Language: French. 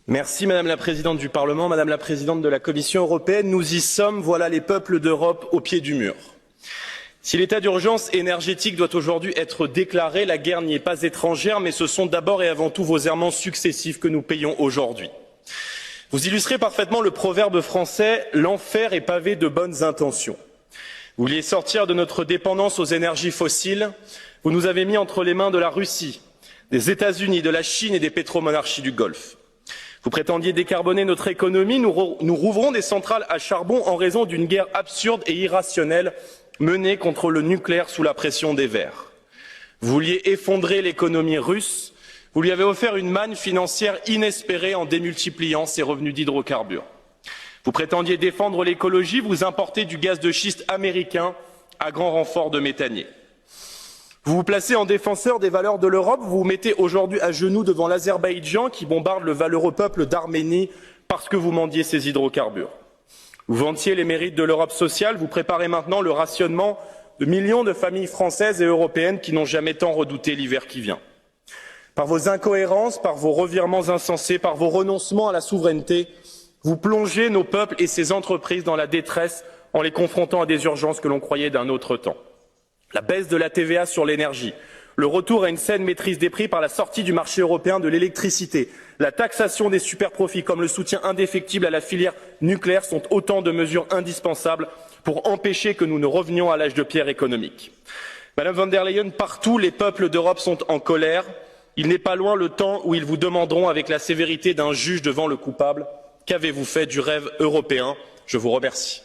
Merci Madame la Présidente du Parlement, Madame la Présidente de la Commission européenne. Nous y sommes, voilà les peuples d'Europe au pied du mur. Si l'état d'urgence énergétique doit aujourd'hui être déclaré, la guerre n'y est pas étrangère, mais ce sont d'abord et avant tout vos errements successifs que nous payons aujourd'hui. Vous illustrez parfaitement le proverbe français « L'enfer est pavé de bonnes intentions ». Vous vouliez sortir de notre dépendance aux énergies fossiles, vous nous avez mis entre les mains de la Russie, des États-Unis, de la Chine et des pétromonarchies du Golfe. Vous prétendiez décarboner notre économie, nous rouvrons des centrales à charbon en raison d'une guerre absurde et irrationnelle menée contre le nucléaire sous la pression des Verts. Vous vouliez effondrer l'économie russe, vous lui avez offert une manne financière inespérée en démultipliant ses revenus d'hydrocarbures. Vous prétendiez défendre l'écologie, vous importez du gaz de schiste américain à grand renfort de méthaniers. Vous vous placez en défenseur des valeurs de l'Europe, vous vous mettez aujourd'hui à genoux devant l'Azerbaïdjan qui bombarde le valeureux peuple d'Arménie parce que vous mendiez ses hydrocarbures. Vous vantiez les mérites de l'Europe sociale, vous préparez maintenant le rationnement de millions de familles françaises et européennes qui n'ont jamais tant redouté l'hiver qui vient. Par vos incohérences, par vos revirements insensés, par vos renoncements à la souveraineté, vous plongez nos peuples et ces entreprises dans la détresse en les confrontant à des urgences que l'on croyait d'un autre temps. La baisse de la TVA sur l'énergie, le retour à une saine maîtrise des prix par la sortie du marché européen de l'électricité, la taxation des superprofits comme le soutien indéfectible à la filière nucléaire sont autant de mesures indispensables pour empêcher que nous ne revenions à l'âge de pierre économique. Madame von der Leyen, partout les peuples d'Europe sont en colère. Il n'est pas loin le temps où ils vous demanderont avec la sévérité d'un juge devant le coupable: qu'avez-vous fait du rêve européen? Je vous remercie.